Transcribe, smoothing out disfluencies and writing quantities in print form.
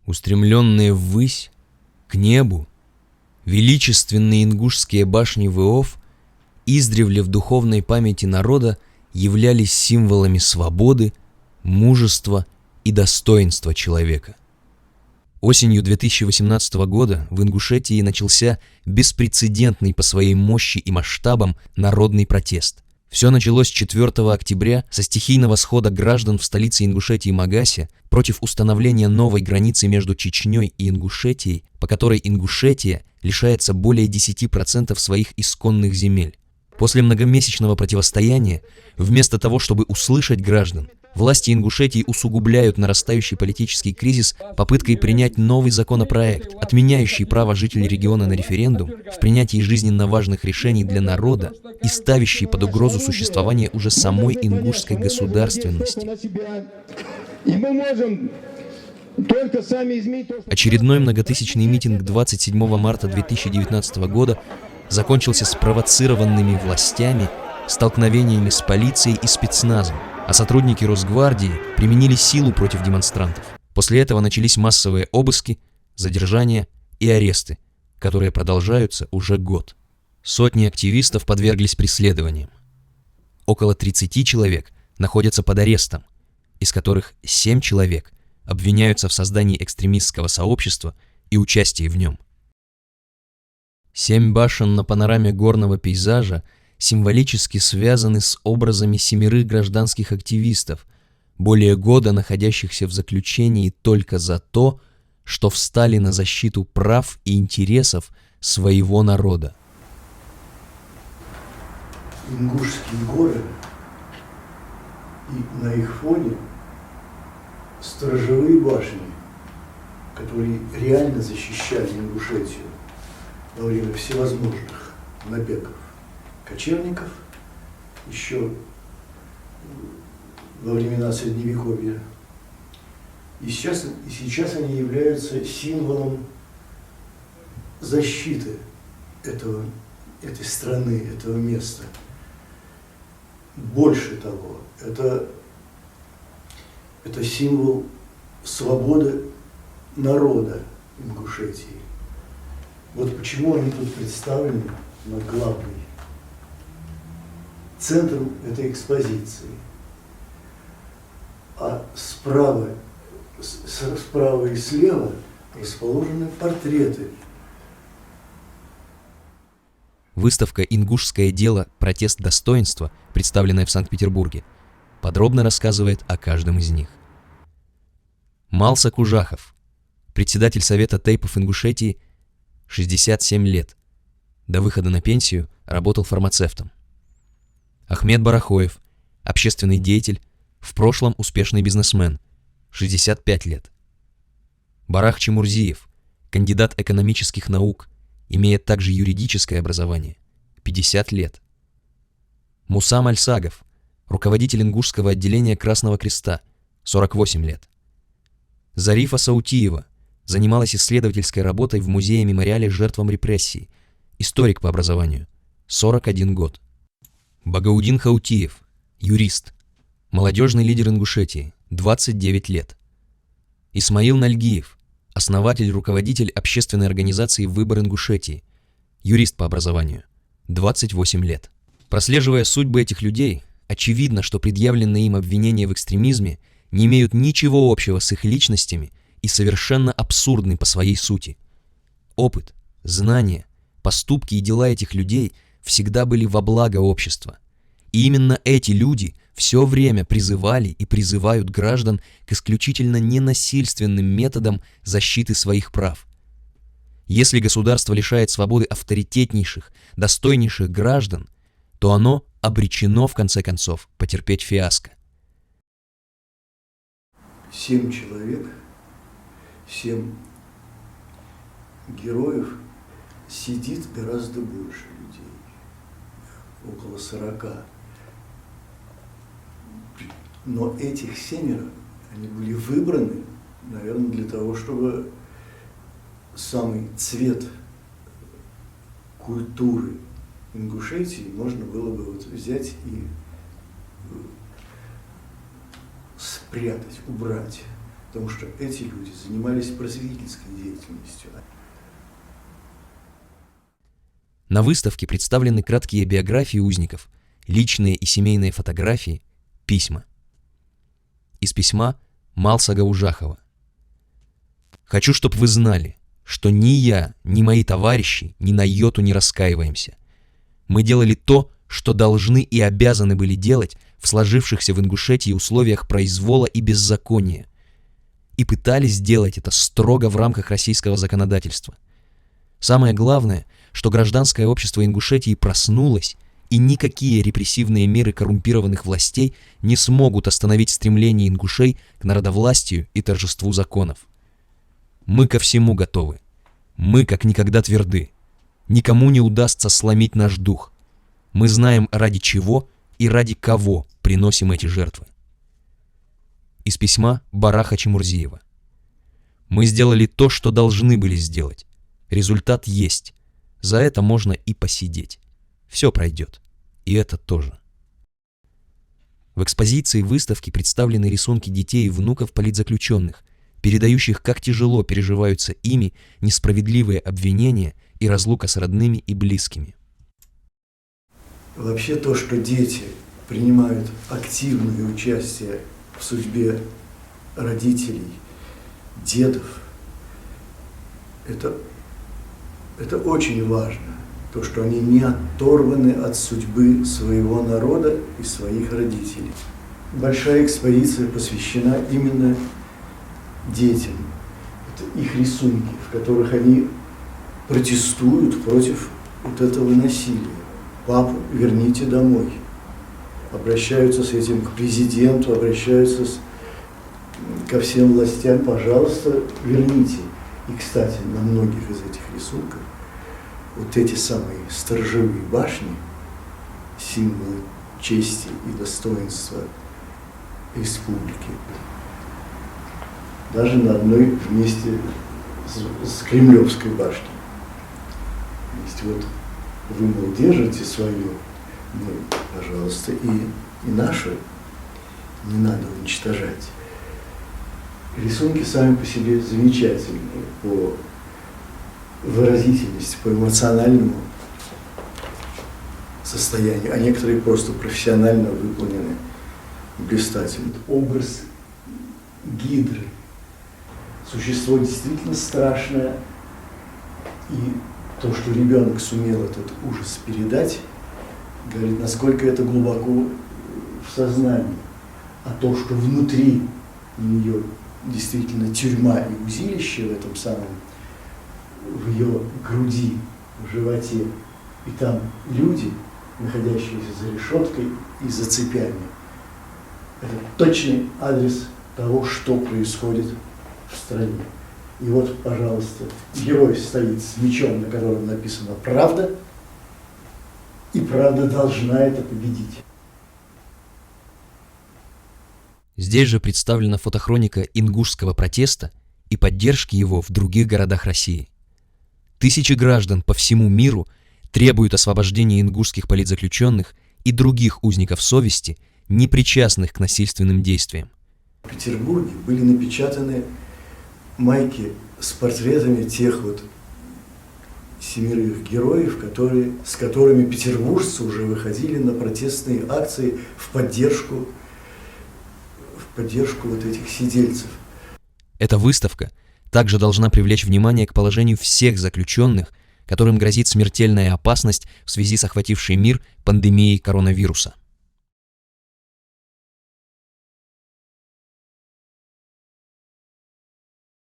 Устремленные ввысь, к небу, величественные ингушские башни Вооф издревле в духовной памяти народа являлись символами свободы, мужества и достоинства человека. Осенью 2018 года в Ингушетии начался беспрецедентный по своей мощи и масштабам народный протест. Все началось 4 октября со стихийного схода граждан в столице Ингушетии Магасе против установления новой границы между Чечней и Ингушетией, по которой Ингушетия лишается более 10% своих исконных земель. После многомесячного противостояния, вместо того, чтобы услышать граждан, власти Ингушетии усугубляют нарастающий политический кризис попыткой принять новый законопроект, отменяющий право жителей региона на референдум в принятии жизненно важных решений для народа и ставящий под угрозу существование уже самой ингушской государственности. Очередной многотысячный митинг 27 марта 2019 года закончился спровоцированными властями столкновениями с полицией и спецназом, а сотрудники Росгвардии применили силу против демонстрантов. После этого начались массовые обыски, задержания и аресты, которые продолжаются уже год. Сотни активистов подверглись преследованиям. Около 30 человек находятся под арестом, из которых 7 человек обвиняются в создании экстремистского сообщества и участии в нем. 7 башен на панораме горного пейзажа символически связаны с образами 7 гражданских активистов, более года находящихся в заключении только за то, что встали на защиту прав и интересов своего народа. Ингушские горы и на их фоне сторожевые башни, которые реально защищали Ингушетию во время всевозможных набегов кочевников, еще во времена Средневековья. И сейчас они являются символом защиты этой страны, этого места. Больше того, это символ свободы народа Ингушетии. Вот почему они тут представлены на главной центром этой экспозиции. А справа и слева расположены портреты. Выставка «Ингушское дело. Протест достоинства», представленная в Санкт-Петербурге, подробно рассказывает о каждом из них. Малса Кужахов, председатель Совета тейпов Ингушетии, 67 лет. До выхода на пенсию работал фармацевтом. Ахмед Барахоев, общественный деятель, в прошлом успешный бизнесмен, 65 лет. Барах Чемурзиев, кандидат экономических наук, имеет также юридическое образование, 50 лет. Муса Мальсагов, руководитель ингушского отделения Красного Креста, 48 лет. Зарифа Саутиева занималась исследовательской работой в музее-мемориале жертвам репрессий, историк по образованию, 41 год. Багаудин Хаутиев, юрист, молодежный лидер Ингушетии, 29 лет. Исмаил Нальгиев, основатель и руководитель общественной организации «Выбор Ингушетии», юрист по образованию, 28 лет. Прослеживая судьбы этих людей, очевидно, что предъявленные им обвинения в экстремизме не имеют ничего общего с их личностями и совершенно абсурдны по своей сути. Опыт, знания, поступки и дела этих людей всегда были во благо общества. И именно эти люди все время призывали и призывают граждан к исключительно ненасильственным методам защиты своих прав. Если государство лишает свободы авторитетнейших, достойнейших граждан, то оно обречено, в конце концов, потерпеть фиаско. 7 человек, 7 героев, сидит гораздо больше людей, около 40. Но этих 7, они были выбраны, наверное, для того, чтобы самый цвет культуры Ингушетии можно было бы вот взять и спрятать, убрать. потому что эти люди занимались просветительской деятельностью. На выставке представлены краткие биографии узников, личные и семейные фотографии, письма. Из письма Малса Гаужахова. «Хочу, чтобы вы знали, что ни я, ни мои товарищи ни на йоту не раскаиваемся. Мы делали то, что должны и обязаны были делать в сложившихся в Ингушетии условиях произвола и беззакония, и пытались сделать это строго в рамках российского законодательства. Самое главное, что гражданское общество Ингушетии проснулось, и никакие репрессивные меры коррумпированных властей не смогут остановить стремление ингушей к народовластию и торжеству законов. Мы ко всему готовы. Мы как никогда тверды. Никому не удастся сломить наш дух. Мы знаем, ради чего и ради кого приносим эти жертвы». Из письма Бараха Чемурзиева. «Мы сделали то, что должны были сделать. Результат есть. За это можно и посидеть. Все пройдет. И это тоже». В экспозиции выставки представлены рисунки детей и внуков политзаключенных, передающих, как тяжело переживаются ими несправедливые обвинения и разлука с родными и близкими. Вообще то, что дети принимают активное участие в судьбе родителей, дедов, это очень важно. То, что они не оторваны от судьбы своего народа и своих родителей. Большая экспозиция посвящена именно детям. Это их рисунки, в которых они протестуют против вот этого насилия. «Папу, верните домой». Обращаются с этим к президенту, обращаются ко всем властям: пожалуйста, верните. И, кстати, на многих из этих рисунков вот эти самые сторожевые башни, символы чести и достоинства республики, даже на одной вместе с Кремлевской башней. То есть вот вы, мол, держите свое, ну, пожалуйста, и нашу не надо уничтожать. Рисунки сами по себе замечательные по выразительности, по эмоциональному состоянию, а некоторые просто профессионально выполнены блистательно. Образ гидры. Существо действительно страшное, и то, что ребенок сумел этот ужас передать, говорит, насколько это глубоко в сознании. А то, что внутри нее действительно тюрьма и узилище в этом самом, в ее груди, в животе, и там люди, находящиеся за решеткой и за цепями. Это точный адрес того, что происходит в стране. И вот, пожалуйста, герой стоит с мечом, на котором написано «Правда», и правда должна это победить. Здесь же представлена фотохроника ингушского протеста и поддержки его в других городах России. Тысячи граждан по всему миру требуют освобождения ингушских политзаключенных и других узников совести, не причастных к насильственным действиям. В Петербурге были напечатаны майки с портретами тех вот 7 героев, с которыми петербуржцы уже выходили на протестные акции в поддержку вот этих сидельцев. Эта выставка также должна привлечь внимание к положению всех заключенных, которым грозит смертельная опасность в связи с охватившей мир пандемией коронавируса.